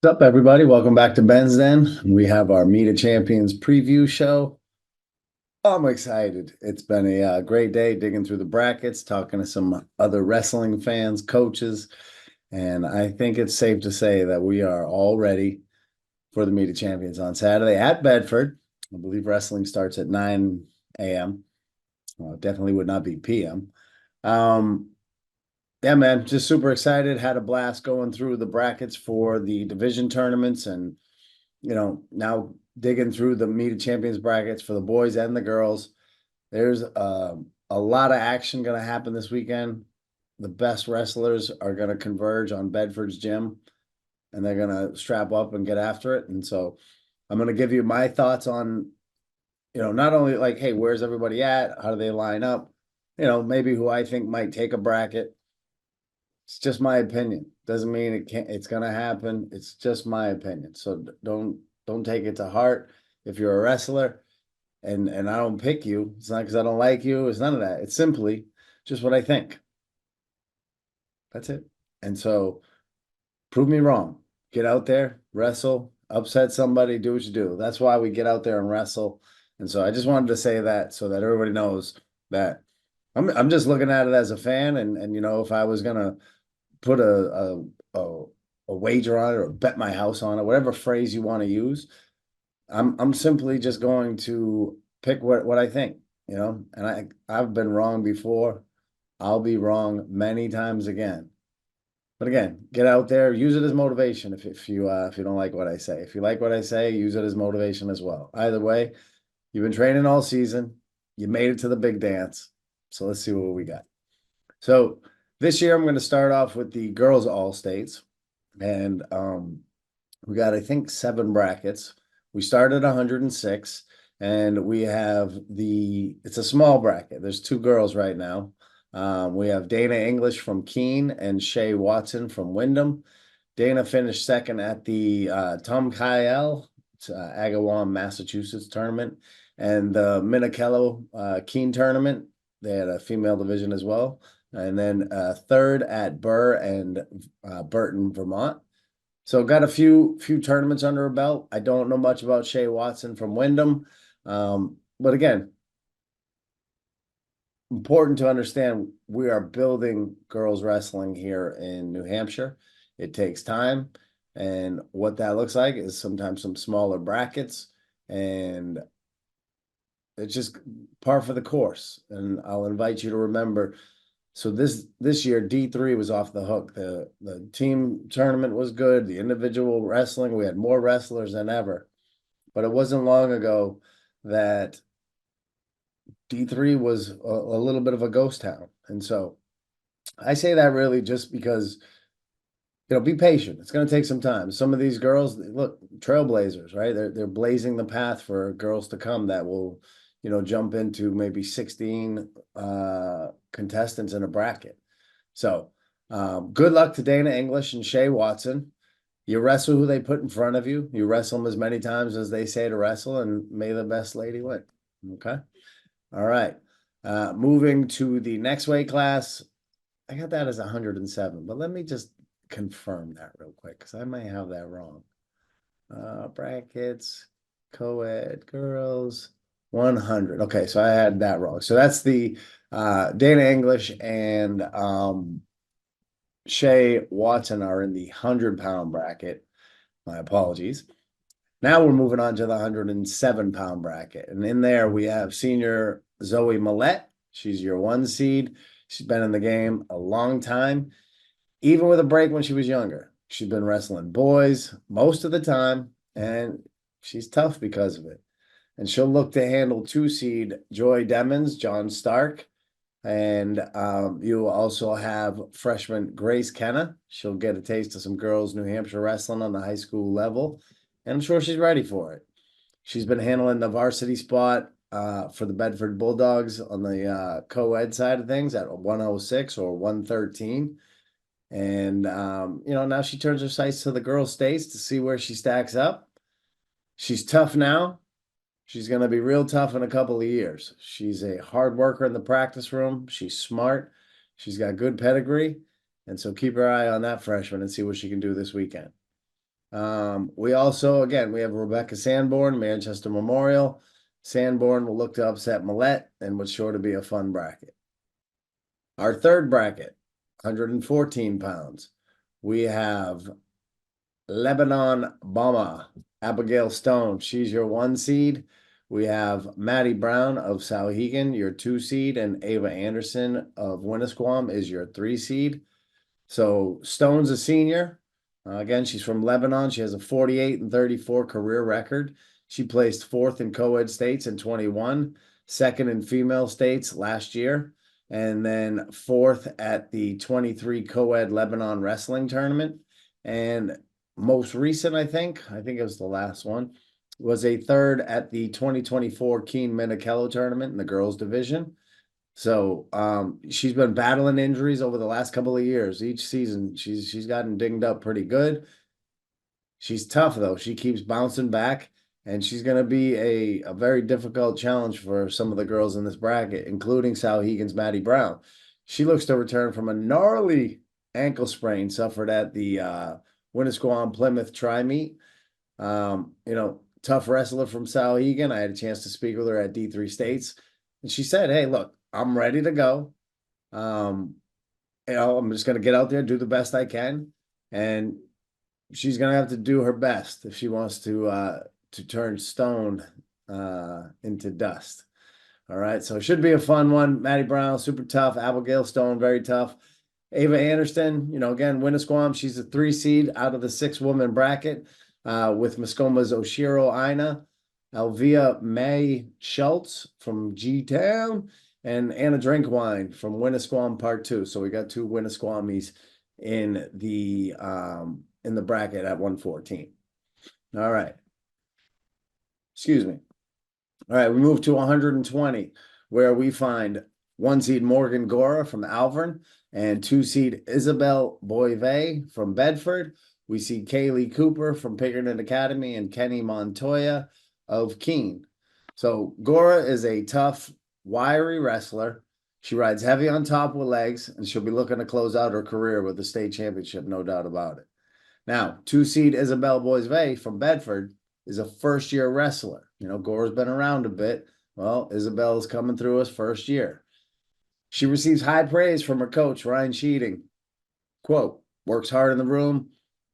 What's up, everybody? Welcome back to Ben's Den. We have our Meet of Champions preview show. I'm excited. It's been a great day digging through the brackets, talking to some other wrestling fans, coaches, and I think it's safe to say that we are all ready for the Meet of Champions on Saturday at Bedford. I believe wrestling starts at 9 a.m. Well, it definitely would not be p.m. Um, yeah, man, just super excited. Had a blast going through the brackets for the division tournaments and now digging through the Meet of Champions brackets for the boys and the girls. There's a lot of action going to happen this weekend. The best wrestlers are going to converge on Bedford's gym and they're going to strap up and get after it. And so I'm going to give you my thoughts on, not only like, hey, where's everybody at? How do they line up? Maybe who I think might take a bracket. It's just my opinion. Doesn't mean it's gonna happen. It's just my opinion. So don't take it to heart. If you're a wrestler and I don't pick you, it's not because I don't like you. It's none of that. It's simply just what I think. That's it. And so prove me wrong. Get out there, wrestle, upset somebody, do what you do. That's why we get out there and wrestle. And so I just wanted to say that so that everybody knows that I'm just looking at it as a fan and if I was gonna put a a wager on it or bet my house on it, whatever phrase you want to use. I'm simply just going to pick what I think, and I've been wrong before. I'll be wrong many times again. But again, get out there, use it as motivation if you don't like what I say. If you like what I say, use it as motivation as well. Either way, you've been training all season. You made it to the big dance. So let's see what we got. So this year I'm going to start off with the girls all states, and we got I think 7 brackets. We started 106, and we have it's a small bracket. There's 2 girls right now. We have Dana English from Keene and Shay Watson from Wyndham. Dana finished second at the Tom Kyle, Agawam, Massachusetts tournament, and the Minicello Keene tournament. They had a female division as well. And then third at Burr and Burton, Vermont. So got a few tournaments under her belt. I don't know much about Shay Watson from Wyndham. But again, important to understand we are building girls wrestling here in New Hampshire. It takes time. And what that looks like is sometimes some smaller brackets. And it's just par for the course. And I'll invite you to remember. So this year, D3 was off the hook. The team tournament was good. The individual wrestling, we had more wrestlers than ever. But it wasn't long ago that D3 was a little bit of a ghost town. And so I say that really just because, be patient. It's going to take some time. Some of these girls, look, trailblazers, right? They're blazing the path for girls to come that will, jump into maybe 16 contestants in a bracket. So good luck to Dana English and Shay Watson. You wrestle who they put in front of you. You wrestle them as many times as they say to wrestle, and may the best lady win. Okay. All right. Moving to the next weight class. I got that as 107, but let me just confirm that real quick because I may have that wrong. Brackets, co-ed girls, 100. Okay, so I had that wrong. So that's the Dana English and Shay Watson are in the 100-pound bracket. My apologies. Now we're moving on to the 107-pound bracket. And in there we have senior Zoe Millette. She's your 1 seed. She's been in the game a long time, even with a break when she was younger. She's been wrestling boys most of the time, and she's tough because of it. And she'll look to handle 2 seed Joy Demons, John Stark. And you also have freshman Grace Kenna. She'll get a taste of some girls New Hampshire wrestling on the high school level. And I'm sure she's ready for it. She's been handling the varsity spot for the Bedford Bulldogs on the co-ed side of things at 106 or 113. And, now she turns her sights to the girls' states to see where she stacks up. She's tough now. She's going to be real tough in a couple of years. She's a hard worker in the practice room. She's smart. She's got good pedigree. And so keep her eye on that freshman and see what she can do this weekend. We also, again, we have Rebecca Sanborn, Manchester Memorial. Sanborn will look to upset Millette and was sure to be a fun bracket. Our third bracket, 114 pounds. We have Lebanon Bama, Abigail Stone. She's your 1 seed. We have Maddie Brown of Sauhegan, your 2 seed, and Ava Anderson of Winnisquam is your 3 seed. So Stone's a senior. Again, she's from Lebanon. She has a 48-34 career record. She placed fourth in co-ed states in 21, second in female states last year, and then fourth at the 23 co-ed Lebanon wrestling tournament. And most recent, I think it was the last one, was a third at the 2024 Keen Minikello tournament in the girls division. So she's been battling injuries over the last couple of years. Each season, she's gotten dinged up pretty good. She's tough though. She keeps bouncing back, and she's going to be a very difficult challenge for some of the girls in this bracket, including Sauhegan's Maddie Brown. She looks to return from a gnarly ankle sprain suffered at the Winnisquam Plymouth Tri-Meet. Tough wrestler from Sauhegan. I had a chance to speak with her at D3 States, and she said, "Hey, look, I'm ready to go. I'm just going to get out there, do the best I can, and she's going to have to do her best if she wants to turn stone into dust." All right, so it should be a fun one. Maddie Brown, super tough. Abigail Stone, very tough. Ava Anderson, again, Winnisquam, she's a 3 seed out of the 6-woman bracket with Muskoma's Oshiro Aina, Alvia May Schultz from G-Town, and Anna Drinkwine from Winnisquam Part 2. So we got 2 Winnisquamies in the bracket at 114. All right. Excuse me. All right, we move to 120, where we find 1 seed Morgan Gora from Alvern and 2 seed Isabel Boivay from Bedford. We see Kaylee Cooper from Pinkerton Academy and Kenny Montoya of Keene. So Gora is a tough, wiry wrestler. She rides heavy on top with legs, and she'll be looking to close out her career with the state championship, no doubt about it. Now, 2 seed Isabel Boisvey from Bedford is a first-year wrestler. Gora's been around a bit. Well, Isabel is coming through his first year. She receives high praise from her coach, Ryan Sheeting. Quote, works hard in the room,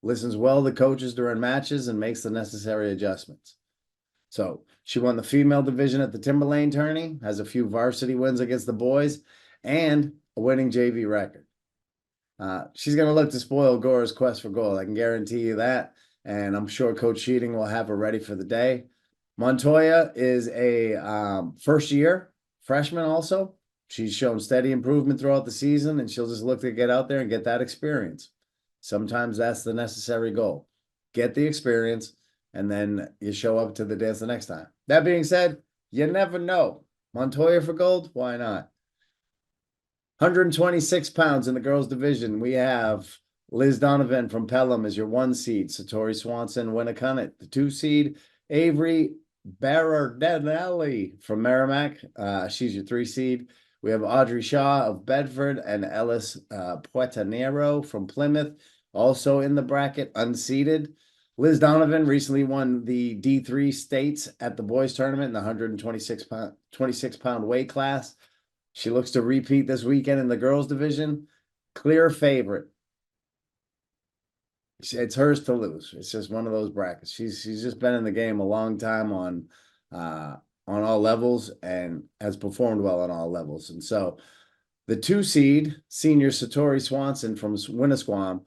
listens well to coaches during matches, and makes the necessary adjustments. So she won the female division at the Timberlane tourney, has a few varsity wins against the boys, and a winning JV record. She's going to look to spoil Gora's quest for gold. I can guarantee you that. And I'm sure Coach Sheeting will have her ready for the day. Montoya is a first-year freshman also. She's shown steady improvement throughout the season, and she'll just look to get out there and get that experience. Sometimes that's the necessary goal. Get the experience, and then you show up to the dance the next time. That being said, you never know. Montoya for gold? Why not? 126 pounds in the girls' division. We have Liz Donovan from Pelham is your 1 seed. Satori Swanson, Winnicott, the 2 seed. Avery Berardelli from Merrimack. She's your 3 seed. We have Audrey Shaw of Bedford and Ellis Puetanero from Plymouth, also in the bracket, unseeded. Liz Donovan recently won the D3 states at the boys tournament in the 126-pound weight class. She looks to repeat this weekend in the girls division. Clear favorite. It's hers to lose. It's just one of those brackets. She's just been in the game a long time on all levels and has performed well on all levels. And so the 2 seed, senior Satori Swanson from Winnisquam,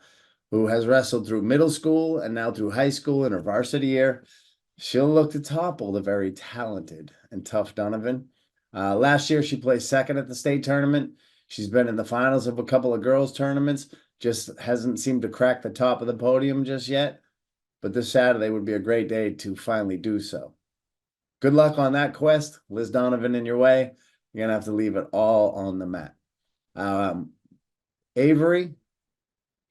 who has wrestled through middle school and now through high school in her varsity year, she'll look to topple the very talented and tough Donovan. Last year, she placed second at the state tournament. She's been in the finals of a couple of girls' tournaments, just hasn't seemed to crack the top of the podium just yet. But this Saturday would be a great day to finally do so. Good luck on that quest. Liz Donovan in your way. You're going to have to leave it all on the mat. Avery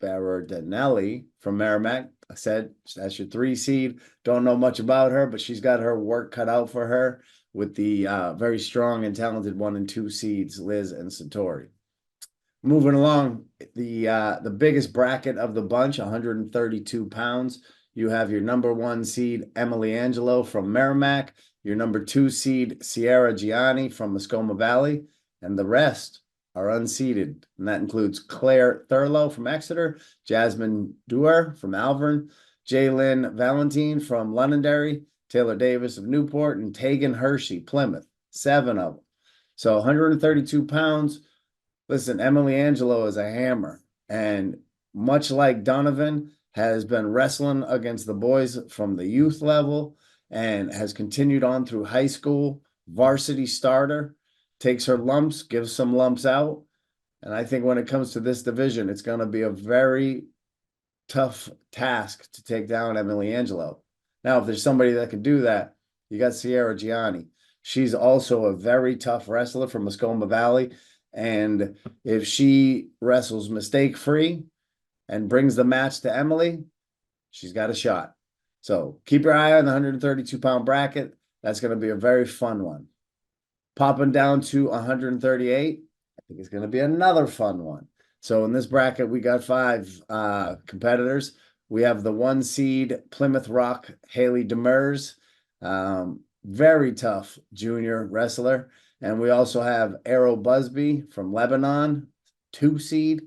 Berardelli from Merrimack. I said that's your 3 seed. Don't know much about her, but she's got her work cut out for her with the very strong and talented 1 and 2 seeds, Liz and Satori. Moving along, the biggest bracket of the bunch, 132 pounds. you have your number 1 seed, Emily Angelo from Merrimack, your number 2 seed, Sierra Gianni from Muscoma Valley, and the rest are unseeded. And that includes Claire Thurlow from Exeter, Jasmine Duer from Malvern, Jalen Valentine from Londonderry, Taylor Davis of Newport, and Tegan Hershey, Plymouth. 7 of them. So 132 pounds. Listen, Emily Angelo is a hammer. And much like Donovan, has been wrestling against the boys from the youth level and has continued on through high school, varsity starter, takes her lumps, gives some lumps out. And I think when it comes to this division, it's going to be a very tough task to take down Emily Angelo. Now, if there's somebody that can do that, you got Sierra Gianni. She's also a very tough wrestler from Muscoma Valley. And if she wrestles mistake-free and brings the match to Emily, she's got a shot. So keep your eye on the 132-pound bracket. That's going to be a very fun one. Popping down to 138, I think it's going to be another fun one. So in this bracket, we got 5 competitors. We have the 1 seed Plymouth Rock, Haley Demers, very tough junior wrestler. And we also have Arrow Busby from Lebanon, 2 seed.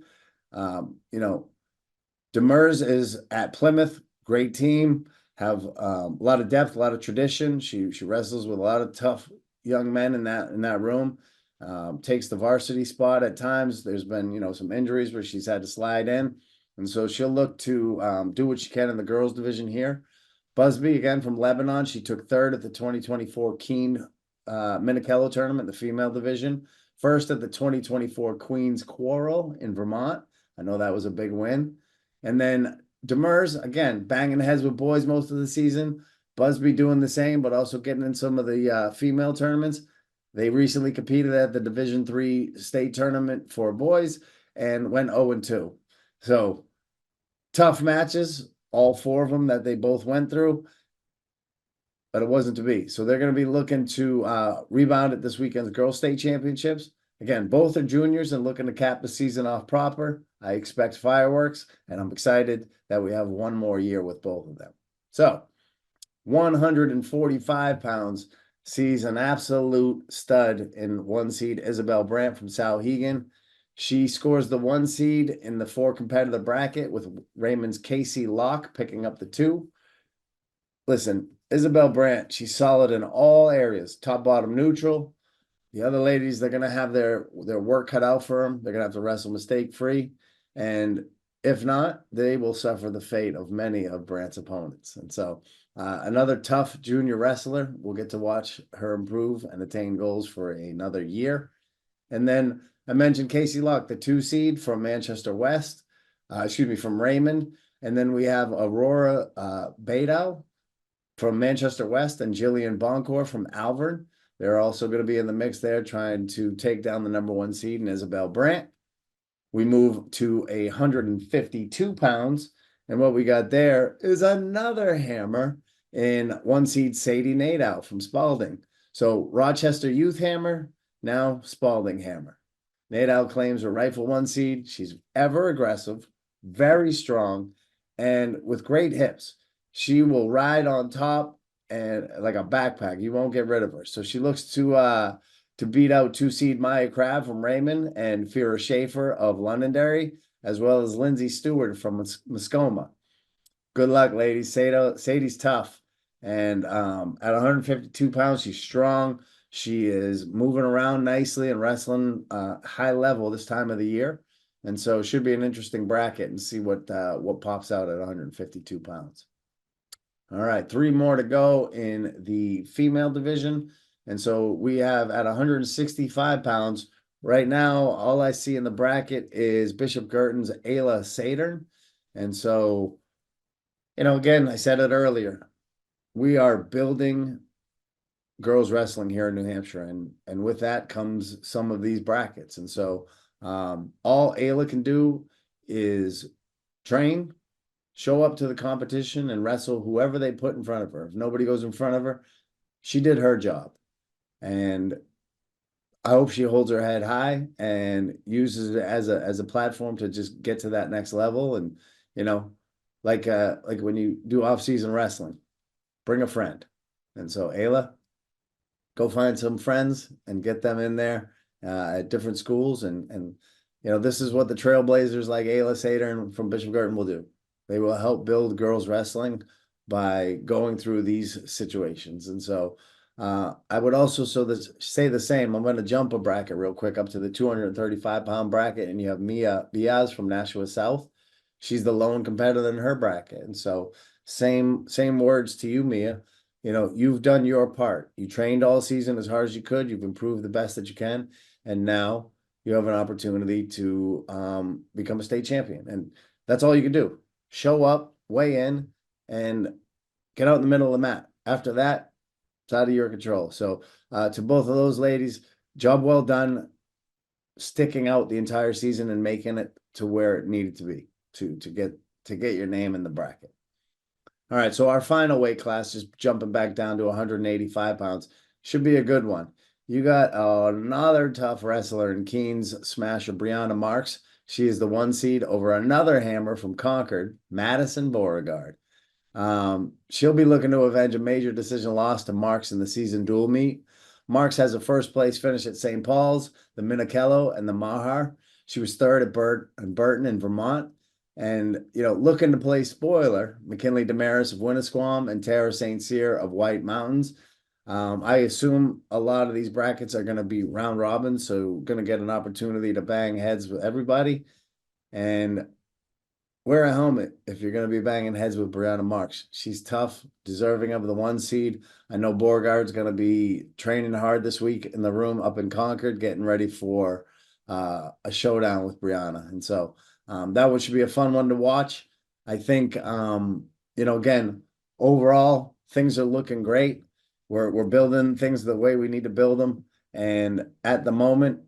Demers is at Plymouth, great team, have a lot of depth, a lot of tradition. She wrestles with a lot of tough young men in that room. Takes the varsity spot at times. There's been some injuries where she's had to slide in, and so she'll look to do what she can in the girls division here. Busby, again from Lebanon, she took 3rd at the 2024 Keene Minikello tournament, the female division. 1st at the 2024 Queens Quarrel in Vermont. I know that was a big win. And then Demers, again, banging heads with boys most of the season. Busby doing the same, but also getting in some of the female tournaments. They recently competed at the Division III state tournament for boys and went 0-2. So tough matches, all 4 of them that they both went through, but it wasn't to be. So they're going to be looking to rebound at this weekend's Girls State Championships. Again, both are juniors and looking to cap the season off proper. I expect fireworks, and I'm excited that we have one more year with both of them. So 145 pounds sees an absolute stud in 1 seed Isabel Brandt from Souhegan. She scores the 1 seed in the 4 competitive bracket with Raymond's Casey Locke picking up the 2. Listen, Isabel Brandt, she's solid in all areas, top, bottom, neutral. The other ladies, they're going to have their work cut out for them. They're going to have to wrestle mistake-free. And if not, they will suffer the fate of many of Brandt's opponents. And so another tough junior wrestler. We'll get to watch her improve and attain goals for another year. And then I mentioned Casey Locke, the 2 seed from Manchester West, from Raymond. And then we have Aurora Beidou from Manchester West and Jillian Boncourt from Alvern. They're also going to be in the mix there trying to take down the number 1 seed in Isabel Brandt. We move to 152 pounds. And what we got there is another hammer in 1 seed Sadie Nadeau from Spalding. So Rochester Youth Hammer, now Spalding Hammer. Nadeau claims her rightful 1 seed. She's ever aggressive, very strong, and with great hips. She will ride on top and like a backpack. You won't get rid of her. So she looks to beat out 2 seed Maya Crab from Raymond and Fira Schaefer of Londonderry, as well as Lindsay Stewart from Muscoma. Good luck, ladies. Sadie's tough. And at 152 pounds, she's strong. She is moving around nicely and wrestling high level this time of the year. And so it should be an interesting bracket and see what pops out at 152 pounds. All right, 3 more to go in the female division. And so we have at 165 pounds, right now, all I see in the bracket is Bishop Girton's Ayla Sadern. And so, again, I said it earlier, we are building girls wrestling here in New Hampshire. And with that comes some of these brackets. And so all Ayla can do is train, show up to the competition and wrestle whoever they put in front of her. If nobody goes in front of her, she did her job. And I hope she holds her head high and uses it as a platform to just get to that next level. And, like when you do off-season wrestling, bring a friend. And so Ayla, go find some friends and get them in there at different schools. And this is what the trailblazers like Ayla Sater from Bishop Girton will do. They will help build girls wrestling by going through these situations. And so I would also say the same. I'm going to jump a bracket real quick up to the 235-pound bracket, and you have Mia Biaz from Nashua South. She's the lone competitor in her bracket. And so same words to you, Mia. You've done your part. You trained all season as hard as you could. You've improved the best that you can. And now you have an opportunity to become a state champion. And that's all you can do. Show up, weigh in, and get out in the middle of the mat. After that, it's out of your control. So to both of those ladies, job well done, sticking out the entire season and making it to where it needed to be to get your name in the bracket. All right, so our final weight class, just jumping back down to 185 pounds, should be a good one. You got another tough wrestler in Keens smasher, Brianna Marks. She is the 1 seed over another hammer from Concord, Madison Beauregard. She'll be looking to avenge a major decision loss to Marks in the season dual meet. Marks has a first place finish at St. Paul's, the Minicello, and the Mahar. She was third at Burton in Vermont. And, looking to play spoiler, McKinley Damaris of Winnisquam and Tara St. Cyr of White Mountains. I assume a lot of these brackets are going to be round robin, so going to get an opportunity to bang heads with everybody. And wear a helmet if you're going to be banging heads with Brianna Marks. She's tough, deserving of the 1 seed. I know Beauregard's going to be training hard this week in the room up in Concord, getting ready for a showdown with Brianna. And so that one should be a fun one to watch. I think, again, overall, things are looking great. We're building things the way we need to build them. And at the moment,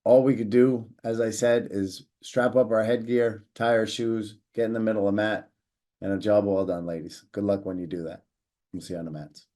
all we could do, as I said, is strap up our headgear, tie our shoes, get in the middle of the mat, and a job well done, ladies. Good luck when you do that. We'll see you on the mats.